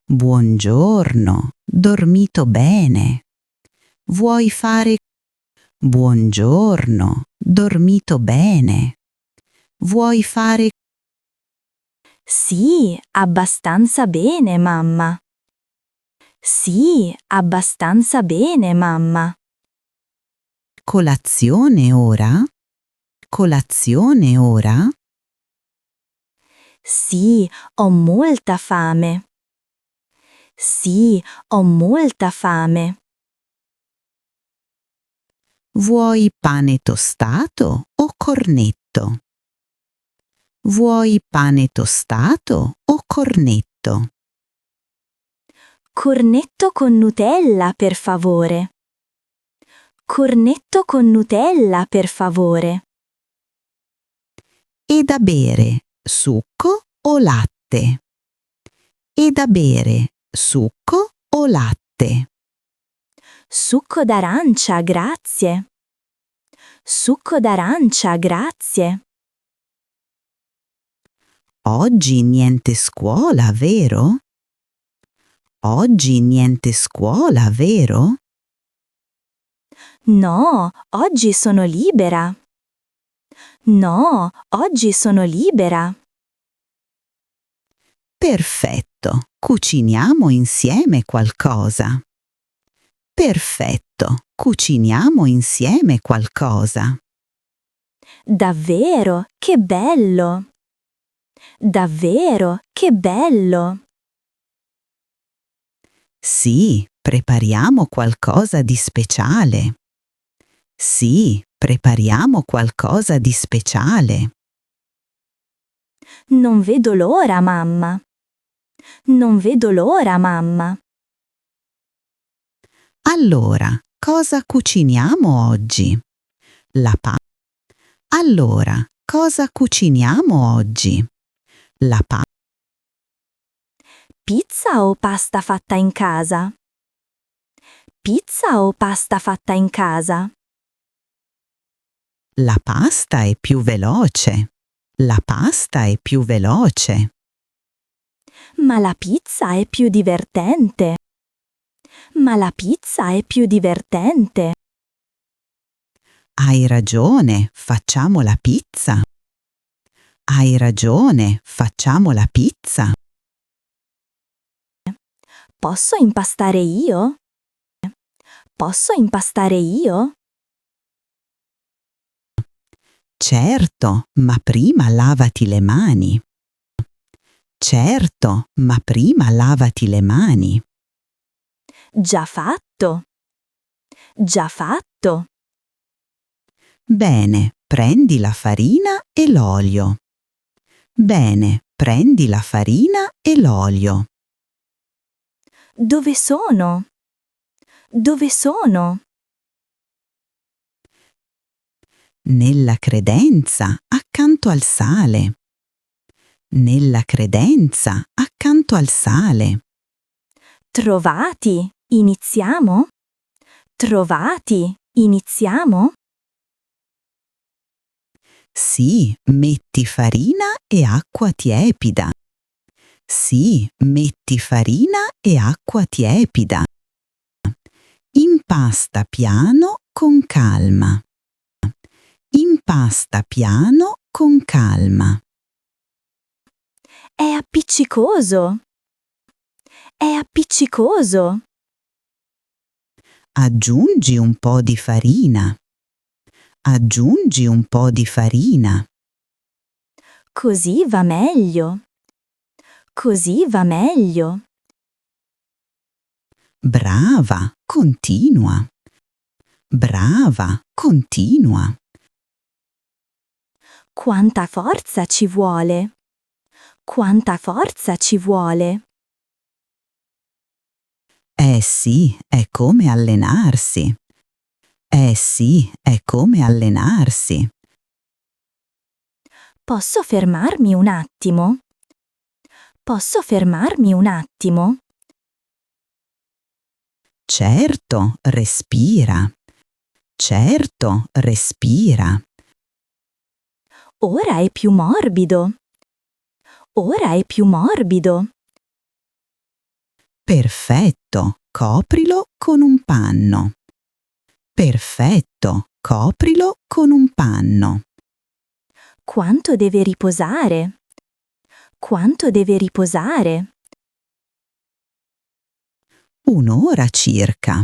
Buongiorno, dormito bene. Vuoi fare? Buongiorno, dormito bene. Vuoi fare? Sì, abbastanza bene, mamma. Sì, abbastanza bene, mamma. Colazione ora? Colazione ora? Sì, ho molta fame. Sì, ho molta fame. Vuoi pane tostato o cornetto? Vuoi pane tostato o cornetto? Cornetto con Nutella, per favore. Cornetto con Nutella, per favore. E da bere, succo o latte? E da bere, succo o latte? Succo d'arancia, grazie. Succo d'arancia, grazie. Oggi niente scuola, vero? Oggi niente scuola, vero? No, oggi sono libera. No, oggi sono libera. Perfetto, cuciniamo insieme qualcosa. Perfetto, cuciniamo insieme qualcosa. Davvero, che bello! Davvero, che bello! Sì, prepariamo qualcosa di speciale. Sì, prepariamo qualcosa di speciale. Non vedo l'ora, mamma. Non vedo l'ora, mamma. Allora, cosa cuciniamo oggi? La pasta. Allora, cosa cuciniamo oggi? La pasta. Pizza o pasta fatta in casa? Pizza o pasta fatta in casa? La pasta è più veloce. La pasta è più veloce. Ma la pizza è più divertente. Ma la pizza è più divertente. Hai ragione, facciamo la pizza. Hai ragione, facciamo la pizza. Posso impastare io? Posso impastare io? Certo, ma prima lavati le mani. Certo, ma prima lavati le mani. Già fatto. Già fatto. Bene, prendi la farina e l'olio. Bene, prendi la farina e l'olio. Dove sono? Dove sono? Nella credenza, accanto al sale. Nella credenza, accanto al sale. Trovati. Iniziamo? Trovati. Iniziamo? Sì, metti farina e acqua tiepida. Sì, metti farina e acqua tiepida. Impasta piano con calma. Impasta piano con calma. È appiccicoso. È appiccicoso. Aggiungi un po' di farina. Aggiungi un po' di farina. Così va meglio. Così va meglio. Brava, continua. Brava, continua. Quanta forza ci vuole. Quanta forza ci vuole. Eh sì, è come allenarsi. Eh sì, è come allenarsi. Posso fermarmi un attimo? Posso fermarmi un attimo? Certo, respira. Certo, respira. Ora è più morbido. Ora è più morbido. Perfetto, coprilo con un panno. Perfetto, coprilo con un panno. Quanto deve riposare? Quanto deve riposare? Un'ora circa.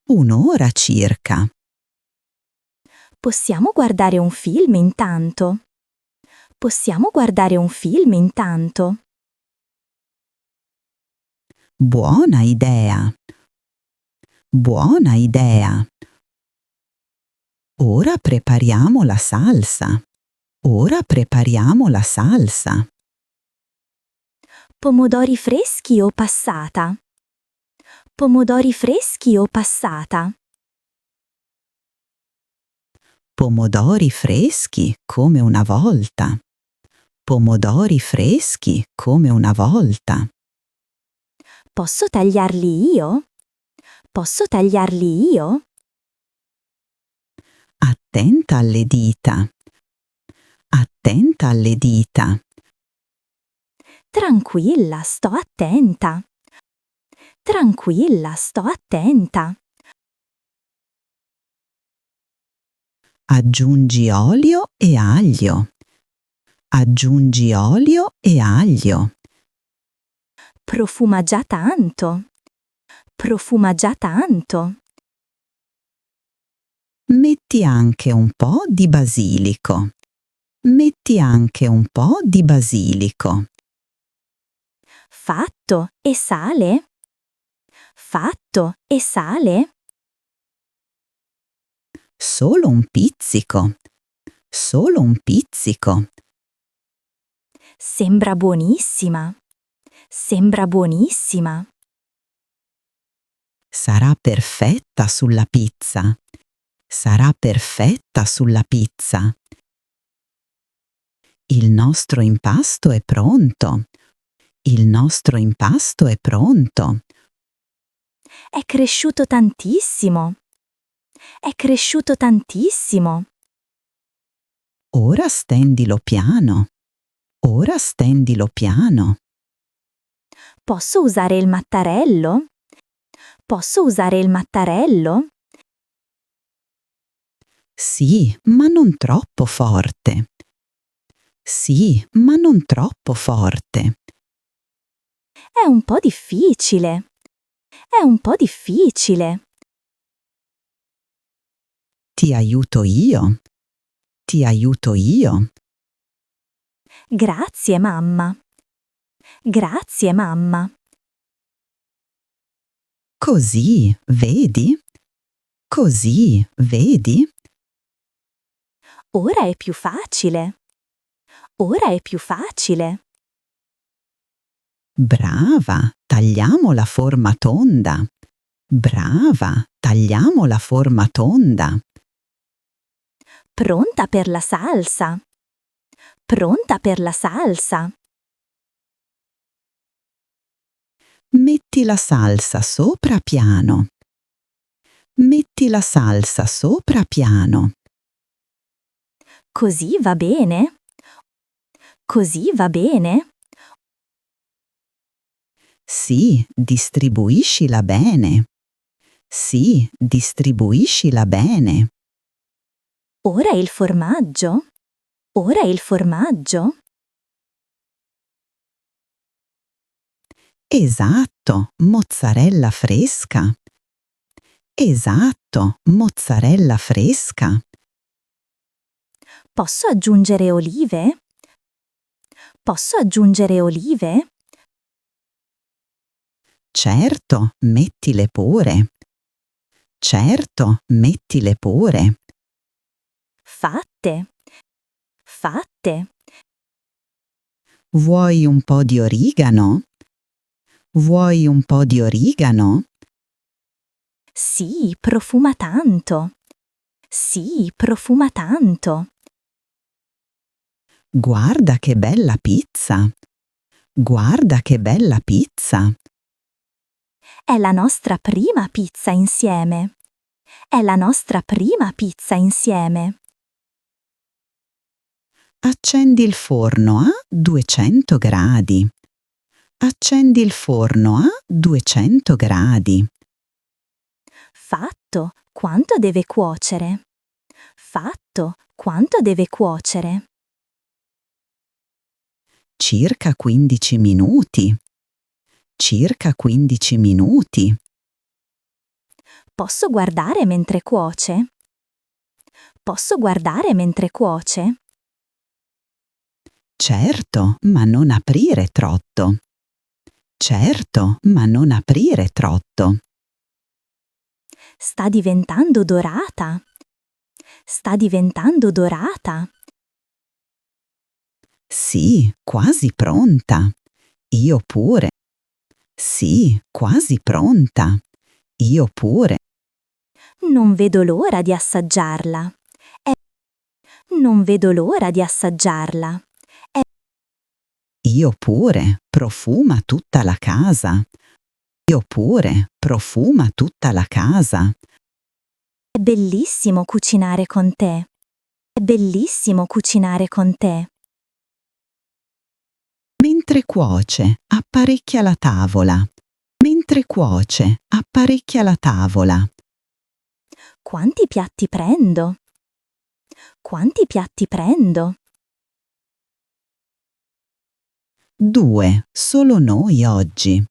Un'ora circa. Possiamo guardare un film intanto? Possiamo guardare un film intanto? Buona idea. Buona idea. Ora prepariamo la salsa. Ora prepariamo la salsa. Pomodori freschi o passata? Pomodori freschi o passata? Pomodori freschi come una volta. Pomodori freschi come una volta. Posso tagliarli io? Posso tagliarli io? Attenta alle dita. Attenta alle dita. Tranquilla, sto attenta. Tranquilla, sto attenta. Aggiungi olio e aglio. Aggiungi olio e aglio. Profuma già tanto. Profuma già tanto. Metti anche un po' di basilico. Metti anche un po' di basilico. Fatto e sale? Fatto e sale? Solo un pizzico. Solo un pizzico. Sembra buonissima. Sembra buonissima. Sarà perfetta sulla pizza. Sarà perfetta sulla pizza. Il nostro impasto è pronto. Il nostro impasto è pronto. È cresciuto tantissimo. È cresciuto tantissimo. Ora stendilo piano. Ora stendilo piano. Posso usare il mattarello? Posso usare il mattarello? Sì, ma non troppo forte. Sì, ma non troppo forte. È un po' difficile. È un po' difficile. Ti aiuto io. Ti aiuto io. Grazie, mamma. Grazie, mamma. Così, vedi? Così, vedi? Ora è più facile. Ora è più facile. Brava, tagliamo la forma tonda. Brava, tagliamo la forma tonda. Pronta per la salsa. Pronta per la salsa. Metti la salsa sopra piano. Metti la salsa sopra piano. Così va bene? Così va bene? Sì, distribuiscila bene. Sì, distribuiscila bene. Ora il formaggio? Ora il formaggio? Esatto, mozzarella fresca. Esatto, mozzarella fresca. Posso aggiungere olive? Posso aggiungere olive? Certo, mettile pure. Certo, mettile pure. Fatte. Fatte. Vuoi un po' di origano? Vuoi un po' di origano? Sì, profuma tanto. Sì, profuma tanto. Guarda che bella pizza! Guarda che bella pizza! È la nostra prima pizza insieme. È la nostra prima pizza insieme. Accendi il forno a 200 gradi. Accendi il forno a 200 gradi. Fatto. Quanto deve cuocere? Fatto. Quanto deve cuocere? Circa 15 minuti. Circa 15 minuti. Posso guardare mentre cuoce? Posso guardare mentre cuoce? Certo, ma non aprire trotto. Certo, ma non aprire trotto. Sta diventando dorata. Sta diventando dorata. Sì, quasi pronta. Io pure. Sì, quasi pronta. Io pure. Non vedo l'ora di assaggiarla. Non vedo l'ora di assaggiarla. Io pure. Profuma tutta la casa. Io pure. Profuma tutta la casa. È bellissimo cucinare con te. È bellissimo cucinare con te. Mentre cuoce, apparecchia la tavola. Mentre cuoce, apparecchia la tavola. Quanti piatti prendo? Quanti piatti prendo? 2, solo noi oggi.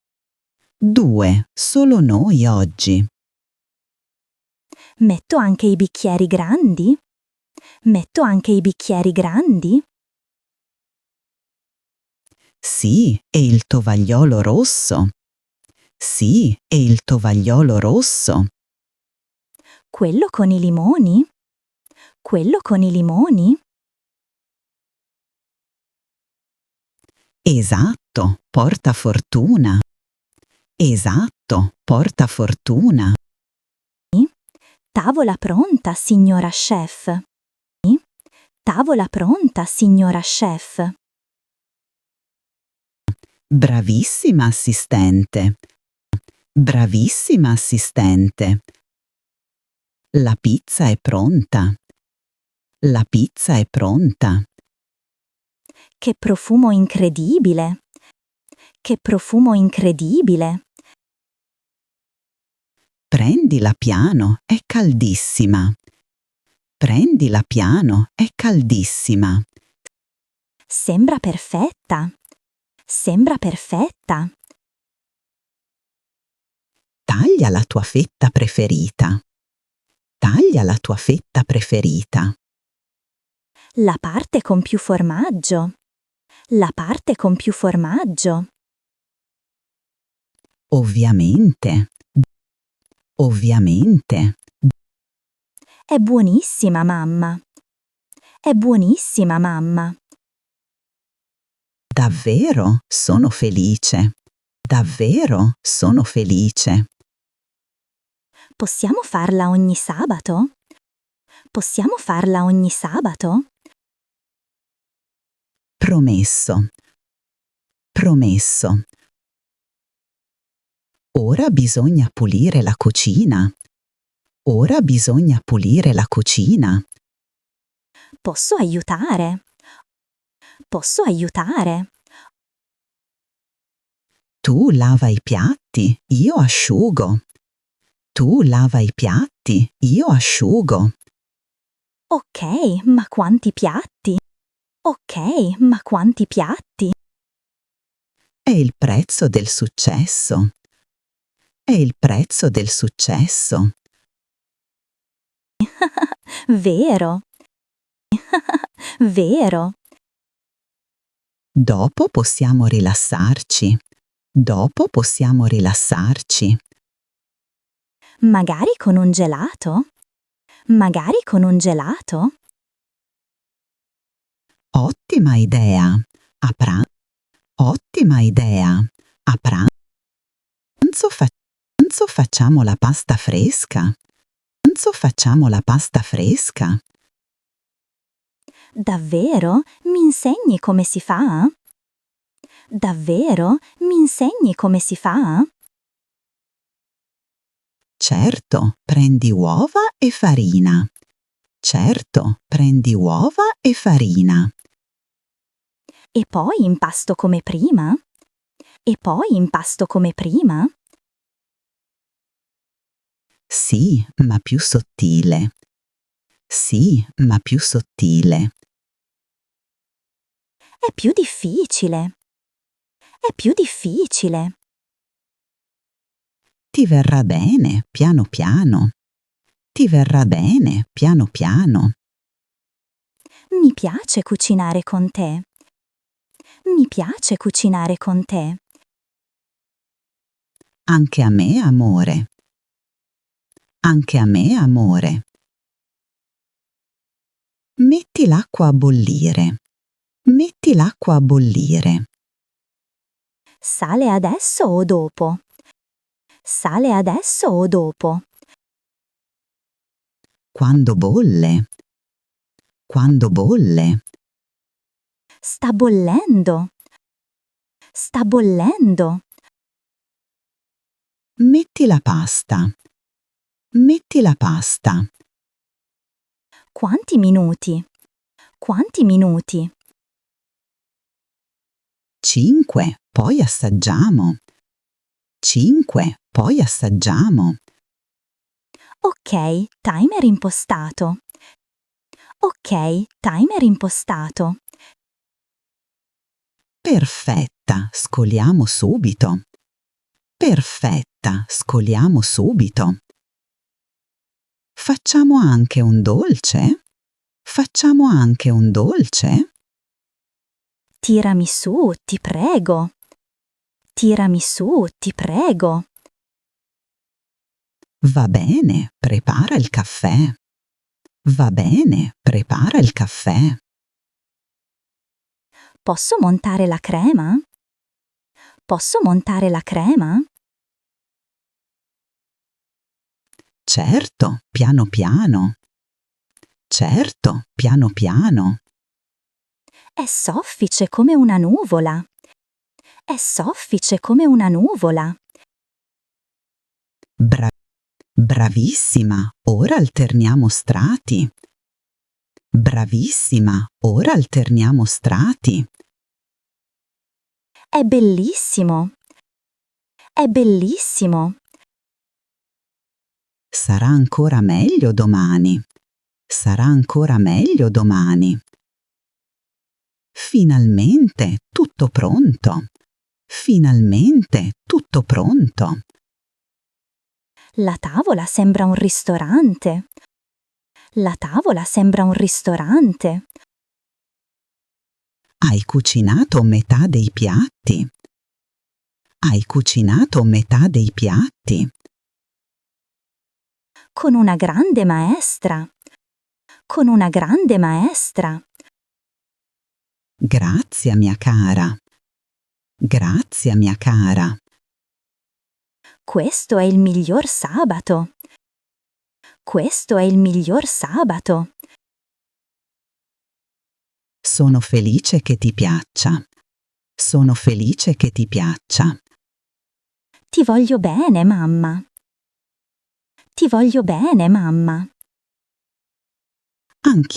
2, solo noi oggi. Metto anche i bicchieri grandi? Metto anche i bicchieri grandi? Sì, e il tovagliolo rosso. Sì, e il tovagliolo rosso. Quello con i limoni? Quello con i limoni? Esatto, porta fortuna. Esatto, porta fortuna. Tavola pronta, signora chef. Tavola pronta, signora chef. Bravissima assistente. Bravissima assistente. La pizza è pronta. La pizza è pronta. Che profumo incredibile! Che profumo incredibile! Prendila piano, è caldissima. Prendila piano, è caldissima. Sembra perfetta! Sembra perfetta! Taglia la tua fetta preferita. Taglia la tua fetta preferita. La parte con più formaggio! La parte con più formaggio! Ovviamente. Ovviamente. È buonissima, mamma! È buonissima, mamma! Davvero sono felice. Davvero sono felice. Possiamo farla ogni sabato? Possiamo farla ogni sabato? Promesso. Promesso. Ora bisogna pulire la cucina. Ora bisogna pulire la cucina. Posso aiutare? Posso aiutare? Tu lava i piatti, io asciugo. Tu lava i piatti, io asciugo. Ok, ma quanti piatti? Ok, ma quanti piatti? È il prezzo del successo. È il prezzo del successo. Vero. Vero. Dopo possiamo rilassarci. Dopo possiamo rilassarci. Magari con un gelato? Magari con un gelato? Ottima idea. Ottima idea. A pranzo facciamo la pasta fresca. Pranzo facciamo la pasta fresca. Davvero? Mi insegni come si fa? Davvero? Mi insegni come si fa? Certo, prendi uova e farina. Certo, prendi uova e farina. E poi impasto come prima? E poi impasto come prima? Sì, ma più sottile. Sì, ma più sottile. È più difficile. È più difficile. Ti verrà bene, piano piano. Ti verrà bene, piano piano. Mi piace cucinare con te. Mi piace cucinare con te. Anche a me, amore. Anche a me, amore. Metti l'acqua a bollire. Metti l'acqua a bollire. Sale adesso o dopo? Sale adesso o dopo? Quando bolle. Quando bolle. Sta bollendo. Sta bollendo. Metti la pasta. Metti la pasta. Quanti minuti? Quanti minuti? 5, poi assaggiamo. 5, poi assaggiamo. Ok, timer impostato. Ok, timer impostato. Perfetta, scoliamo subito. Perfetta, scoliamo subito. Facciamo anche un dolce? Facciamo anche un dolce? Tirami su, ti prego. Tirami su, ti prego. Va bene, prepara il caffè. Va bene, prepara il caffè. Posso montare la crema? Posso montare la crema? Certo, piano piano. Certo, piano piano. È soffice come una nuvola. È soffice come una nuvola. Bravissima, ora alterniamo strati. Bravissima, ora alterniamo strati. È bellissimo. È bellissimo. Sarà ancora meglio domani. Sarà ancora meglio domani. Finalmente tutto pronto. Finalmente tutto pronto. La tavola sembra un ristorante. La tavola sembra un ristorante. Hai cucinato metà dei piatti. Hai cucinato metà dei piatti. Con una grande maestra. Con una grande maestra. Grazie, mia cara. Grazie, mia cara. Questo è il miglior sabato. Questo è il miglior sabato. Sono felice che ti piaccia. Sono felice che ti piaccia. Ti voglio bene, mamma. Ti voglio bene, mamma. Anch'io.